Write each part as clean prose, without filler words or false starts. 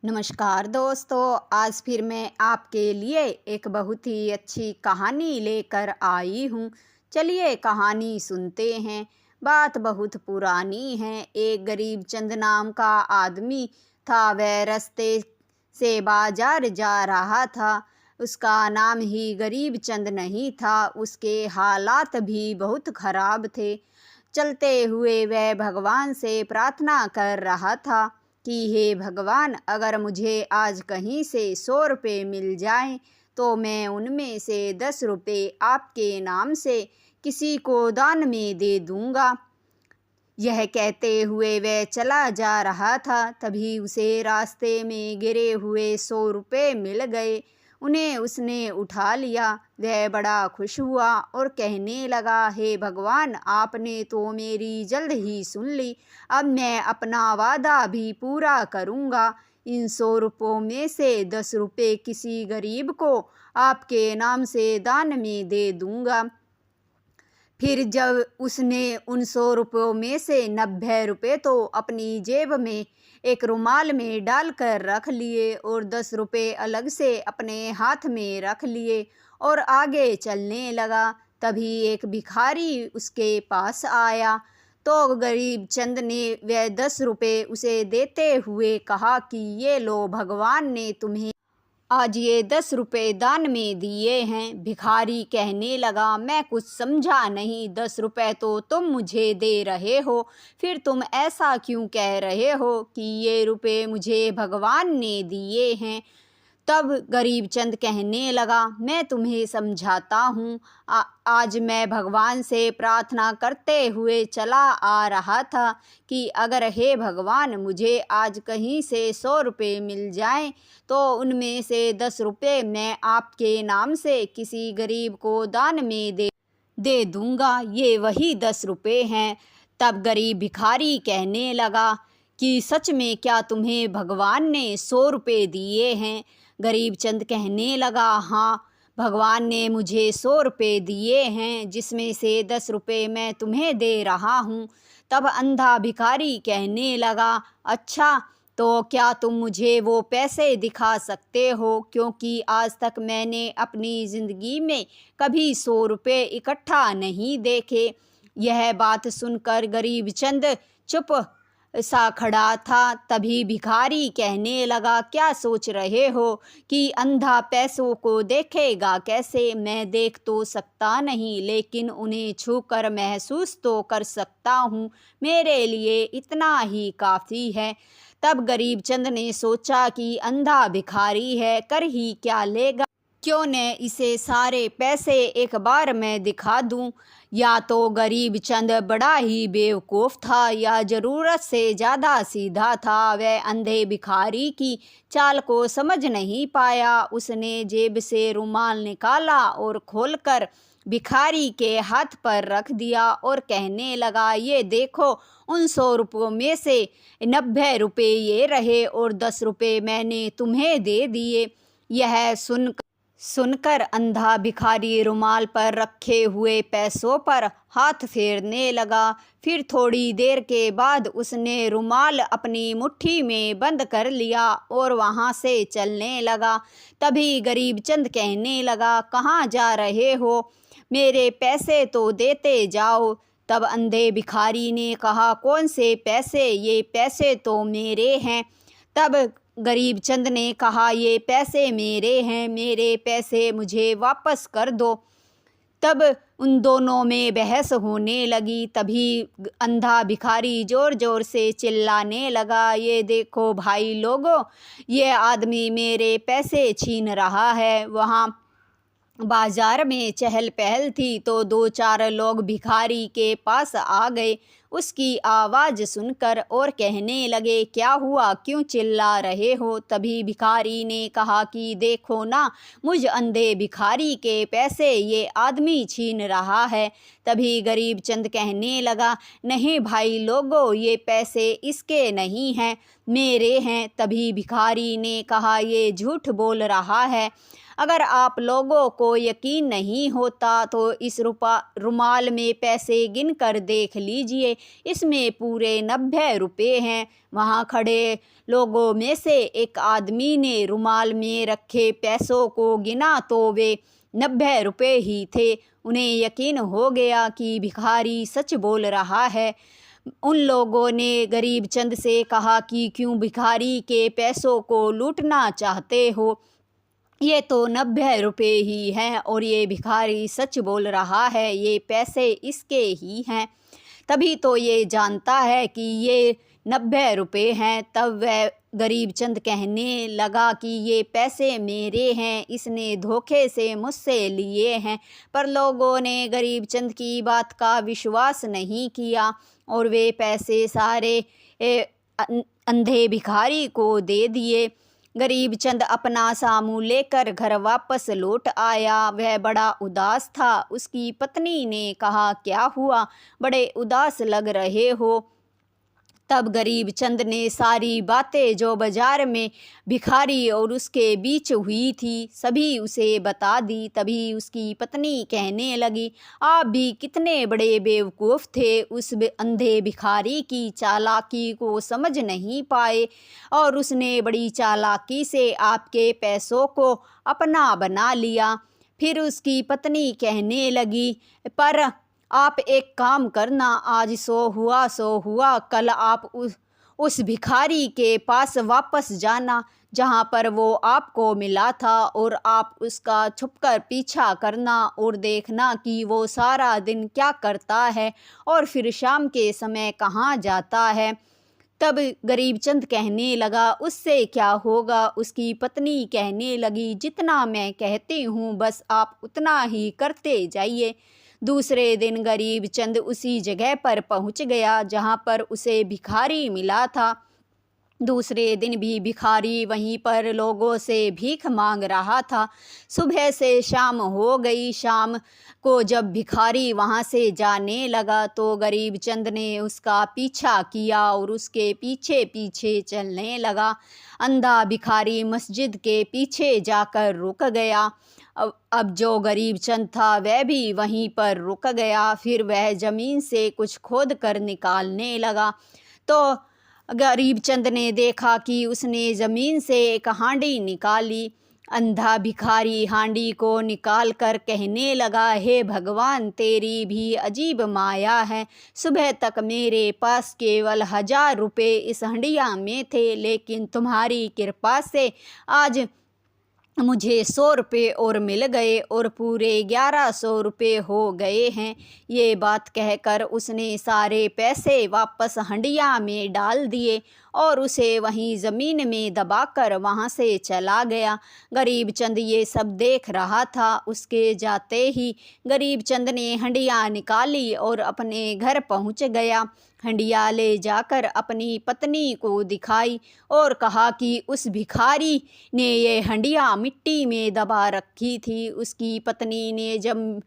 नमस्कार दोस्तों, आज फिर मैं आपके लिए एक बहुत ही अच्छी कहानी लेकर आई हूँ। चलिए कहानी सुनते हैं। बात बहुत पुरानी है। एक गरीब चंद नाम का आदमी था। वह रास्ते से बाजार जा रहा था। उसका नाम ही गरीब चंद नहीं था, उसके हालात भी बहुत खराब थे। चलते हुए वह भगवान से प्रार्थना कर रहा था कि हे भगवान, अगर मुझे आज कहीं से 100 रुपये मिल जाएं तो मैं उनमें से 10 रुपये आपके नाम से किसी को दान में दे दूंगा। यह कहते हुए वह चला जा रहा था। तभी उसे रास्ते में गिरे हुए 100 रुपये मिल गए। उन्हें उसने उठा लिया। वह बड़ा खुश हुआ और कहने लगा, हे भगवान, आपने तो मेरी जल्द ही सुन ली। अब मैं अपना वादा भी पूरा करूँगा। इन 100 रुपयों में से 10 रुपये किसी गरीब को आपके नाम से दान में दे दूँगा। फिर जब उसने उन 100 रुपयों में से 90 रुपये तो अपनी जेब में एक रुमाल में डाल कर रख लिए और 10 रुपये अलग से अपने हाथ में रख लिए और आगे चलने लगा। तभी एक भिखारी उसके पास आया तो गरीब चंद ने वह 10 रुपये उसे देते हुए कहा कि ये लो, भगवान ने तुम्हें आज ये 10 रुपये दान में दिए हैं। भिखारी कहने लगा, मैं कुछ समझा नहीं। 10 रुपये तो तुम मुझे दे रहे हो, फिर तुम ऐसा क्यों कह रहे हो कि ये रुपये मुझे भगवान ने दिए हैं। तब गरीब चंद कहने लगा, मैं तुम्हें समझाता हूँ। आज मैं भगवान से प्रार्थना करते हुए चला आ रहा था कि अगर हे भगवान, मुझे आज कहीं से 100 रुपये मिल जाएं तो उनमें से 10 रुपये मैं आपके नाम से किसी गरीब को दान में दे दूँगा। ये वही 10 रुपये हैं। तब गरीब भिखारी कहने लगा कि सच में क्या तुम्हें भगवान ने 100 रुपये दिए हैं। गरीब चंद कहने लगा, हाँ, भगवान ने मुझे 100 रुपये दिए हैं, जिसमें से 10 रुपये मैं तुम्हें दे रहा हूँ। तब अंधा भिखारी कहने लगा, अच्छा, तो क्या तुम मुझे वो पैसे दिखा सकते हो, क्योंकि आज तक मैंने अपनी ज़िंदगी में कभी 100 रुपये इकट्ठा नहीं देखे। यह बात सुनकर गरीब चंद चुप सा खड़ा था। तभी भिखारी कहने लगा, क्या सोच रहे हो कि अंधा पैसों को देखेगा कैसे। मैं देख तो सकता नहीं, लेकिन उन्हें छूकर महसूस तो कर सकता हूँ। मेरे लिए इतना ही काफ़ी है। तब गरीब चंद ने सोचा कि अंधा भिखारी है, कर ही क्या लेगा, क्यों न इसे सारे पैसे एक बार मैं दिखा दूं। या तो गरीब चंद बड़ा ही बेवकूफ़ था या ज़रूरत से ज़्यादा सीधा था। वह अंधे भिखारी की चाल को समझ नहीं पाया। उसने जेब से रुमाल निकाला और खोलकर भिखारी के हाथ पर रख दिया और कहने लगा, ये देखो, उन 100 रुपयों में से 90 रुपये ये रहे और 10 रुपये मैंने तुम्हें दे दिए। यह सुनकर अंधा भिखारी रुमाल पर रखे हुए पैसों पर हाथ फेरने लगा। फिर थोड़ी देर के बाद उसने रुमाल अपनी मुट्ठी में बंद कर लिया और वहाँ से चलने लगा। तभी गरीब चंद कहने लगा, कहाँ जा रहे हो, मेरे पैसे तो देते जाओ। तब अंधे भिखारी ने कहा, कौन से पैसे, ये पैसे तो मेरे हैं। तब गरीब चंद ने कहा, ये पैसे मेरे हैं, मेरे पैसे मुझे वापस कर दो। तब उन दोनों में बहस होने लगी। तभी अंधा भिखारी ज़ोर ज़ोर से चिल्लाने लगा, ये देखो भाई लोगों, ये आदमी मेरे पैसे छीन रहा है। वहाँ बाजार में चहल पहल थी तो 2-4 लोग भिखारी के पास आ गए उसकी आवाज़ सुनकर और कहने लगे, क्या हुआ, क्यों चिल्ला रहे हो। तभी भिखारी ने कहा कि देखो ना, मुझ अंधे भिखारी के पैसे ये आदमी छीन रहा है। तभी गरीब चंद कहने लगा, नहीं भाई लोगों, ये पैसे इसके नहीं हैं, मेरे हैं। तभी भिखारी ने कहा, ये झूठ बोल रहा है। अगर आप लोगों को यकीन नहीं होता तो इस रुमाल में पैसे गिन कर देख लीजिए, इसमें पूरे 90 रुपये हैं। वहाँ खड़े लोगों में से एक आदमी ने रुमाल में रखे पैसों को गिना तो वे 90 रुपये ही थे। उन्हें यकीन हो गया कि भिखारी सच बोल रहा है। उन लोगों ने गरीब चंद से कहा कि क्यों भिखारी के पैसों को लूटना चाहते हो? ये तो 90 रुपये ही हैं और ये भिखारी सच बोल रहा है, ये पैसे इसके ही हैं। तभी तो ये जानता है कि ये 90 रुपये हैं। तब वह गरीब चंद कहने लगा कि ये पैसे मेरे हैं, इसने धोखे से मुझसे लिए हैं। पर लोगों ने गरीब चंद की बात का विश्वास नहीं किया और वे पैसे सारे अंधे भिखारी को दे दिए। गरीब चंद अपना सामू लेकर घर वापस लौट आया। वह बड़ा उदास था। उसकी पत्नी ने कहा, क्या हुआ, बड़े उदास लग रहे हो? तब गरीब चंद ने सारी बातें जो बाजार में भिखारी और उसके बीच हुई थी सभी उसे बता दी। तभी उसकी पत्नी कहने लगी, आप भी कितने बड़े बेवकूफ़ थे, उस अंधे भिखारी की चालाकी को समझ नहीं पाए और उसने बड़ी चालाकी से आपके पैसों को अपना बना लिया। फिर उसकी पत्नी कहने लगी, पर आप एक काम करना, आज सो हुआ, कल आप उस भिखारी के पास वापस जाना जहाँ पर वो आपको मिला था और आप उसका छुपकर पीछा करना और देखना कि वो सारा दिन क्या करता है और फिर शाम के समय कहाँ जाता है। तब गरीब चंद कहने लगा, उससे क्या होगा? उसकी पत्नी कहने लगी, जितना मैं कहती हूँ बस आप उतना ही करते जाइए। दूसरे दिन गरीब चंद उसी जगह पर पहुंच गया जहां पर उसे भिखारी मिला था। दूसरे दिन भी भिखारी वहीं पर लोगों से भीख मांग रहा था। सुबह से शाम हो गई। शाम को जब भिखारी वहां से जाने लगा तो गरीब चंद ने उसका पीछा किया और उसके पीछे पीछे चलने लगा। अंधा भिखारी मस्जिद के पीछे जाकर रुक गया। अब जो गरीब चंद था वह भी वहीं पर रुक गया। फिर वह ज़मीन से कुछ खोद कर निकालने लगा तो गरीब चंद ने देखा कि उसने ज़मीन से एक हांडी निकाली। अंधा भिखारी हांडी को निकाल कर कहने लगा, हे भगवान, तेरी भी अजीब माया है। सुबह तक मेरे पास केवल 1000 रुपये इस हंडिया में थे, लेकिन तुम्हारी कृपा से आज मुझे 100 रुपये और मिल गए और पूरे 1100 रुपये हो गए हैं। ये बात कहकर उसने सारे पैसे वापस हंडिया में डाल दिए और उसे वहीं ज़मीन में दबाकर वहाँ से चला गया। गरीब चंद ये सब देख रहा था। उसके जाते ही गरीब चंद ने हंडिया निकाली और अपने घर पहुँच गया। हंडिया ले जाकर अपनी पत्नी को दिखाई और कहा कि उस भिखारी ने ये हंडिया मिट्टी में दबा रखी थी। उसकी पत्नी ने जब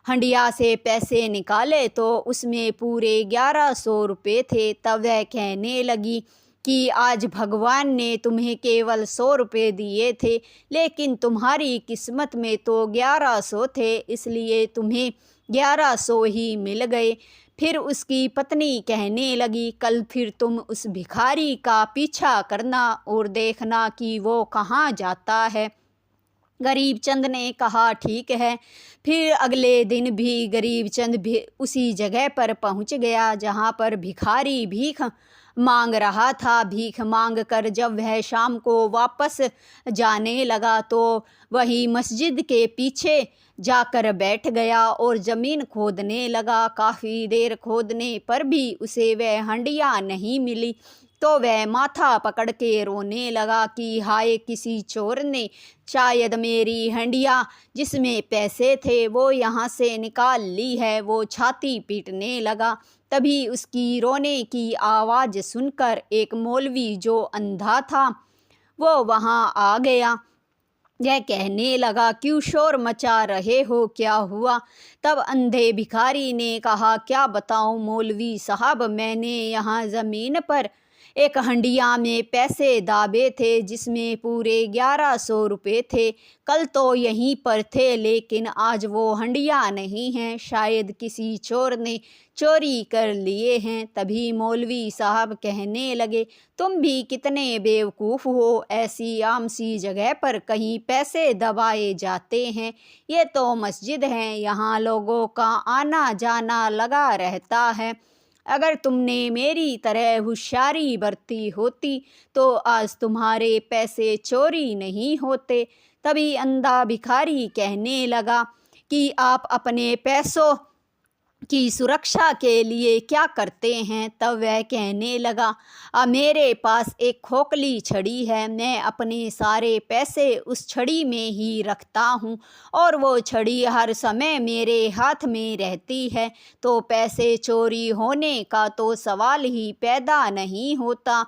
हंडिया से पैसे निकाले तो उसमें पूरे 1100 रुपये थे। तब वह कहने लगी कि आज भगवान ने तुम्हें केवल 100 रुपये दिए थे, लेकिन तुम्हारी किस्मत में तो 1100 थे, इसलिए तुम्हें 1100 ही मिल गए। फिर उसकी पत्नी कहने लगी, कल फिर तुम उस भिखारी का पीछा करना और देखना कि वो कहाँ जाता है। गरीब चंद ने कहा, ठीक है। फिर अगले दिन भी गरीब चंद भी उसी जगह पर पहुंच गया जहां पर भिखारी भीख मांग रहा था। भीख मांग कर जब वह शाम को वापस जाने लगा तो वही मस्जिद के पीछे जाकर बैठ गया और ज़मीन खोदने लगा। काफ़ी देर खोदने पर भी उसे वह हंडिया नहीं मिली तो वह माथा पकड़ के रोने लगा कि हाय, किसी चोर ने शायद मेरी हंडिया जिसमें पैसे थे वो यहाँ से निकाल ली है। वो छाती पीटने लगा। तभी उसकी रोने की आवाज़ सुनकर एक मौलवी जो अंधा था वो वहाँ आ गया। यह कहने लगा, क्यों शोर मचा रहे हो, क्या हुआ? तब अंधे भिखारी ने कहा, क्या बताऊं मौलवी साहब, मैंने यहाँ ज़मीन पर एक हंडिया में पैसे दाबे थे जिसमें पूरे 1100 रुपये थे। कल तो यहीं पर थे लेकिन आज वो हंडिया नहीं हैं, शायद किसी चोर ने चोरी कर लिए हैं। तभी मौलवी साहब कहने लगे, तुम भी कितने बेवकूफ़ हो, ऐसी आम सी जगह पर कहीं पैसे दबाए जाते हैं। ये तो मस्जिद है, यहाँ लोगों का आना जाना लगा रहता है। अगर तुमने मेरी तरह होशियारी बरती होती तो आज तुम्हारे पैसे चोरी नहीं होते। तभी अंधा भिखारी कहने लगा कि आप अपने पैसों की सुरक्षा के लिए क्या करते हैं? तब वह कहने लगा, मेरे पास एक खोखली छड़ी है, मैं अपने सारे पैसे उस छड़ी में ही रखता हूँ और वो छड़ी हर समय मेरे हाथ में रहती है, तो पैसे चोरी होने का तो सवाल ही पैदा नहीं होता।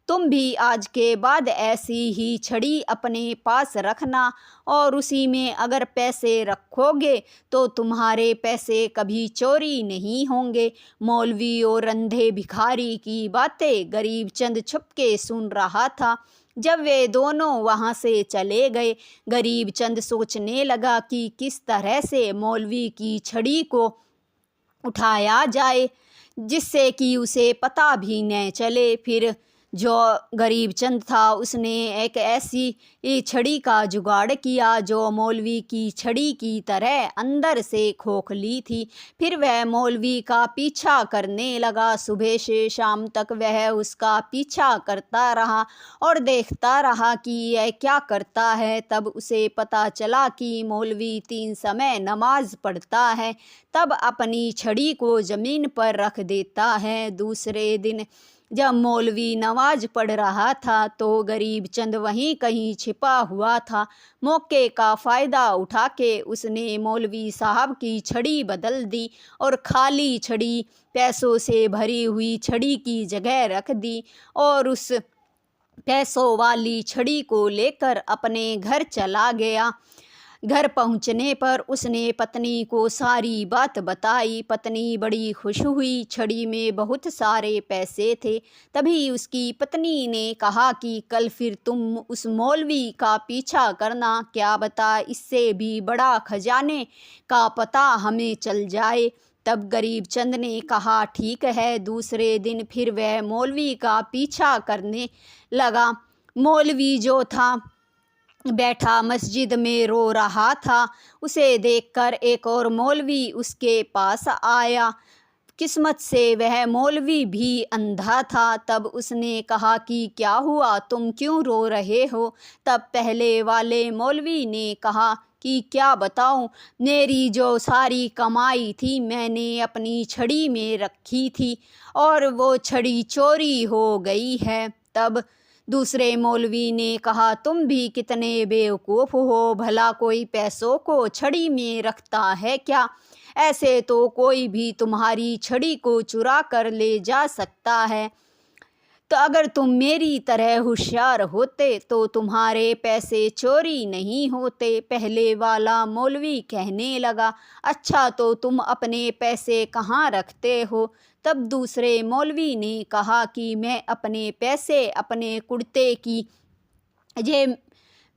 तुम भी आज के बाद ऐसी ही छड़ी अपने पास रखना और उसी में अगर पैसे रखोगे तो तुम्हारे पैसे कभी चोरी नहीं होंगे। मौलवी और अंधे भिखारी की बातें गरीब चंद छुपके सुन रहा था। जब वे दोनों वहाँ से चले गए, गरीब चंद सोचने लगा कि किस तरह से मौलवी की छड़ी को उठाया जाए जिससे कि उसे पता भी न चले। फिर जो गरीब चंद था उसने एक ऐसी छड़ी का जुगाड़ किया जो मौलवी की छड़ी की तरह अंदर से खोखली थी। फिर वह मौलवी का पीछा करने लगा। सुबह से शाम तक वह उसका पीछा करता रहा और देखता रहा कि यह क्या करता है। तब उसे पता चला कि मौलवी 3 समय नमाज पढ़ता है, तब अपनी छड़ी को ज़मीन पर रख देता है। दूसरे दिन जब मौलवी नमाज पढ़ रहा था तो गरीब चंद वहीं कहीं छिपा हुआ था। मौके का फ़ायदा उठा के उसने मौलवी साहब की छड़ी बदल दी और खाली छड़ी पैसों से भरी हुई छड़ी की जगह रख दी और उस पैसों वाली छड़ी को लेकर अपने घर चला गया। घर पहुंचने पर उसने पत्नी को सारी बात बताई। पत्नी बड़ी खुश हुई, छड़ी में बहुत सारे पैसे थे। तभी उसकी पत्नी ने कहा कि कल फिर तुम उस मौलवी का पीछा करना, क्या बता इससे भी बड़ा खजाने का पता हमें चल जाए। तब गरीब चंद ने कहा, ठीक है। दूसरे दिन फिर वह मौलवी का पीछा करने लगा। मौलवी जो था बैठा मस्जिद में रो रहा था। उसे देखकर एक और मौलवी उसके पास आया। किस्मत से वह मौलवी भी अंधा था। तब उसने कहा कि क्या हुआ, तुम क्यों रो रहे हो? तब पहले वाले मौलवी ने कहा कि क्या बताऊं, मेरी जो सारी कमाई थी मैंने अपनी छड़ी में रखी थी और वो छड़ी चोरी हो गई है। तब दूसरे मौलवी ने कहा, तुम भी कितने बेवकूफ़ हो, भला कोई पैसों को छड़ी में रखता है क्या? ऐसे तो कोई भी तुम्हारी छड़ी को चुरा कर ले जा सकता है। तो अगर तुम मेरी तरह होशियार होते तो तुम्हारे पैसे चोरी नहीं होते। पहले वाला मौलवी कहने लगा, अच्छा तो तुम अपने पैसे कहाँ रखते हो? तब दूसरे मौलवी ने कहा कि मैं अपने पैसे अपने कुर्ते की जेब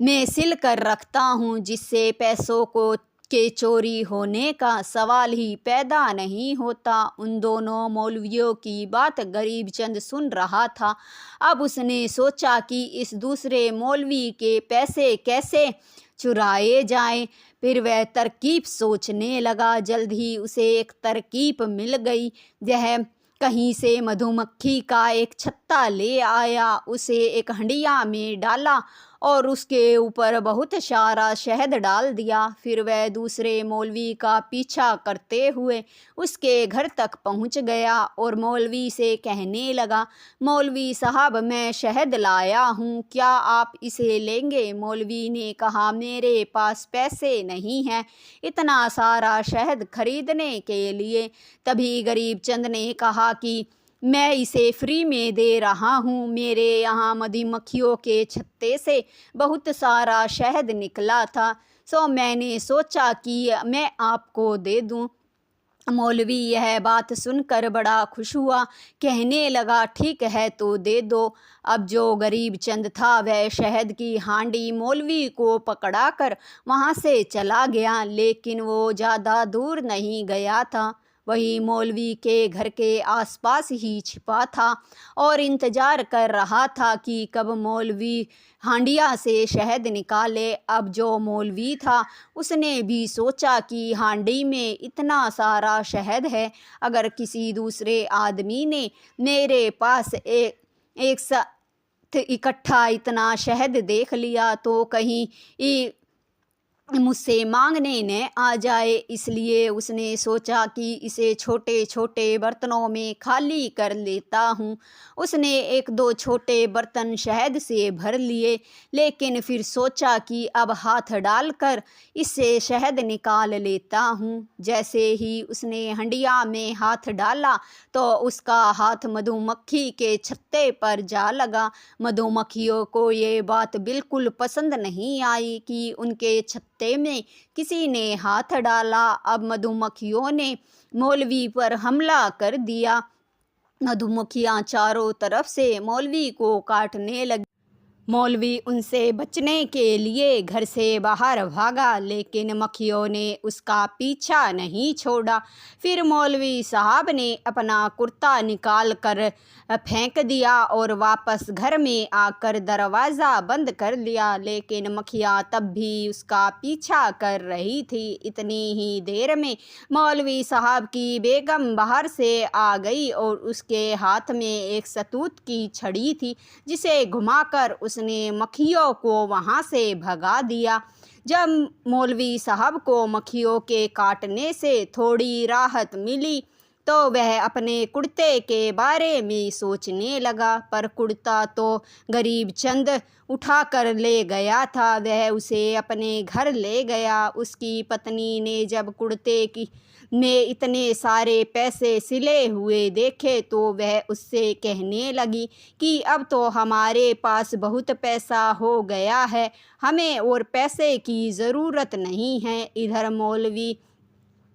में सिल कर रखता हूँ, जिससे पैसों को के चोरी होने का सवाल ही पैदा नहीं होता। उन दोनों मौलवियों की बात गरीब चंद सुन रहा था। अब उसने सोचा कि इस दूसरे मौलवी के पैसे कैसे चुराए जाएं। फिर वह तरकीब सोचने लगा। जल्द ही उसे एक तरकीब मिल गई। वह कहीं से मधुमक्खी का एक छत्ता ले आया, उसे एक हंडिया में डाला और उसके ऊपर बहुत सारा शहद डाल दिया। फिर वह दूसरे मौलवी का पीछा करते हुए उसके घर तक पहुंच गया और मौलवी से कहने लगा, मौलवी साहब मैं शहद लाया हूं, क्या आप इसे लेंगे? मौलवी ने कहा, मेरे पास पैसे नहीं हैं इतना सारा शहद खरीदने के लिए। तभी गरीब चंद ने कहा कि मैं इसे फ्री में दे रहा हूँ, मेरे यहाँ मधुमक्खियों के छत्ते से बहुत सारा शहद निकला था, सो मैंने सोचा कि मैं आपको दे दूँ। मौलवी यह बात सुनकर बड़ा खुश हुआ, कहने लगा ठीक है तो दे दो। अब जो गरीब चंद था वह शहद की हांडी मौलवी को पकड़ाकर वहाँ से चला गया, लेकिन वो ज़्यादा दूर नहीं गया था। वही मौलवी के घर के आसपास ही छिपा था और इंतज़ार कर रहा था कि कब मौलवी हांडिया से शहद निकाले। अब जो मौलवी था उसने भी सोचा कि हांडी में इतना सारा शहद है, अगर किसी दूसरे आदमी ने मेरे पास एक साथ इकट्ठा इतना शहद देख लिया तो कहीं मुझसे मांगने न आ जाए। इसलिए उसने सोचा कि इसे छोटे छोटे बर्तनों में खाली कर लेता हूँ। उसने एक दो छोटे बर्तन शहद से भर लिए, लेकिन फिर सोचा कि अब हाथ डालकर इससे शहद निकाल लेता हूँ। जैसे ही उसने हंडिया में हाथ डाला तो उसका हाथ मधुमक्खी के छत्ते पर जा लगा। मधुमक्खियों को ये बात बिल्कुल पसंद नहीं आई कि उनके छत्ते में किसी ने हाथ डाला। अब मधुमक्खियों ने मौलवी पर हमला कर दिया। मधुमक्खियां चारों तरफ से मौलवी को काटने लगी। मौलवी उनसे बचने के लिए घर से बाहर भागा, लेकिन मक्खियों ने उसका पीछा नहीं छोड़ा। फिर मौलवी साहब ने अपना कुर्ता निकाल कर फेंक दिया और वापस घर में आकर दरवाज़ा बंद कर लिया, लेकिन मक्खियाँ तब भी उसका पीछा कर रही थी। इतनी ही देर में मौलवी साहब की बेगम बाहर से आ गई और उसके हाथ में एक सतूत की छड़ी थी, जिसे घुमाकर उसने मक्खियों को वहाँ से भगा दिया। जब मौलवी साहब को मक्खियों के काटने से थोड़ी राहत मिली तो वह अपने कुर्ते के बारे में सोचने लगा, पर कुर्ता तो गरीब चंद उठा कर ले गया था। वह उसे अपने घर ले गया। उसकी पत्नी ने जब कुर्ते की में इतने सारे पैसे सिले हुए देखे तो वह उससे कहने लगी कि अब तो हमारे पास बहुत पैसा हो गया है, हमें और पैसे की ज़रूरत नहीं है। इधर मौलवी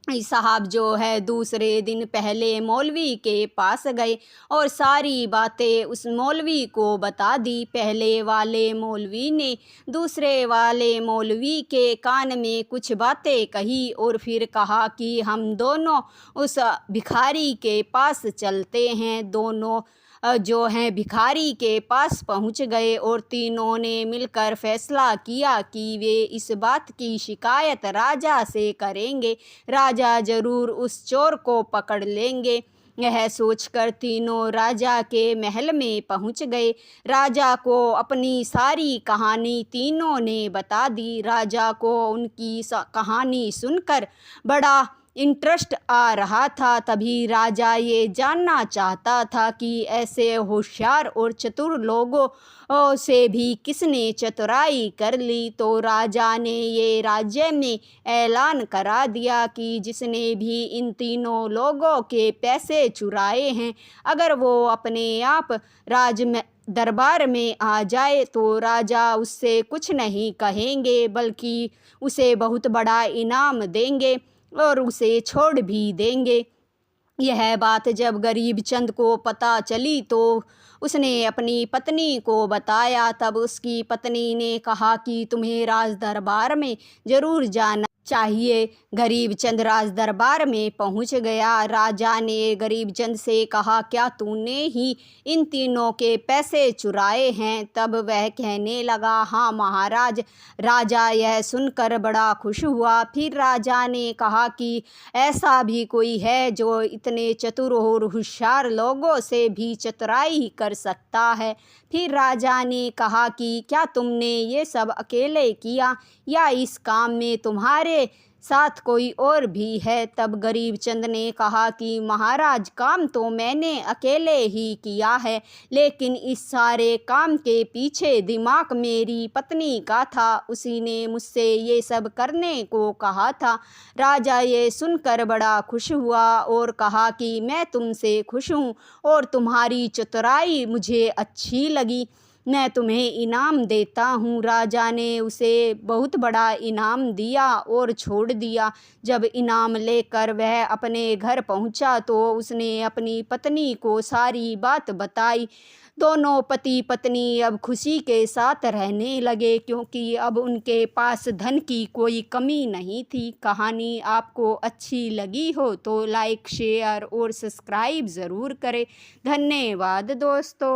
साहब जो है दूसरे दिन पहले मौलवी के पास गए और सारी बातें उस मौलवी को बता दी। पहले वाले मौलवी ने दूसरे वाले मौलवी के कान में कुछ बातें कही और फिर कहा कि हम दोनों उस भिखारी के पास चलते हैं। दोनों जो हैं भिखारी के पास पहुंच गए और तीनों ने मिलकर फैसला किया कि वे इस बात की शिकायत राजा से करेंगे। राजा ज़रूर उस चोर को पकड़ लेंगे। यह सोचकर तीनों राजा के महल में पहुंच गए। राजा को अपनी सारी कहानी तीनों ने बता दी। राजा को उनकी कहानी सुनकर बड़ा इंटरेस्ट आ रहा था। तभी राजा ये जानना चाहता था कि ऐसे होशियार और चतुर लोगों से भी किसने चतुराई कर ली। तो राजा ने ये राज्य में ऐलान करा दिया कि जिसने भी इन तीनों लोगों के पैसे चुराए हैं, अगर वो अपने आप दरबार में आ जाए तो राजा उससे कुछ नहीं कहेंगे, बल्कि उसे बहुत बड़ा इनाम देंगे और उसे छोड़ भी देंगे। यह बात जब गरीब चंद को पता चली तो उसने अपनी पत्नी को बताया। तब उसकी पत्नी ने कहा कि तुम्हें राज दरबार में ज़रूर जाना चाहिए। गरीब चंद राज दरबार में पहुंच गया। राजा ने गरीब चंद से कहा, क्या तूने ही इन तीनों के पैसे चुराए हैं? तब वह कहने लगा, हाँ महाराज। राजा यह सुनकर बड़ा खुश हुआ। फिर राजा ने कहा कि ऐसा भी कोई है जो इतने चतुर और होशियार लोगों से भी चतुराई कर सकता है? फिर राजा ने कहा कि क्या तुमने ये सब अकेले किया या इस काम में तुम्हारे साथ कोई और भी है? तब गरीब चंद ने कहा कि महाराज, काम तो मैंने अकेले ही किया है, लेकिन इस सारे काम के पीछे दिमाग मेरी पत्नी का था। उसी ने मुझसे ये सब करने को कहा था। राजा ये सुनकर बड़ा खुश हुआ और कहा कि मैं तुमसे खुश हूँ और तुम्हारी चतुराई मुझे अच्छी लगी। मैं तुम्हें इनाम देता हूँ। राजा ने उसे बहुत बड़ा इनाम दिया और छोड़ दिया। जब इनाम लेकर वह अपने घर पहुँचा तो उसने अपनी पत्नी को सारी बात बताई। दोनों पति पत्नी अब खुशी के साथ रहने लगे, क्योंकि अब उनके पास धन की कोई कमी नहीं थी। कहानी आपको अच्छी लगी हो तो लाइक, शेयर और सब्सक्राइब ज़रूर करें। धन्यवाद दोस्तों।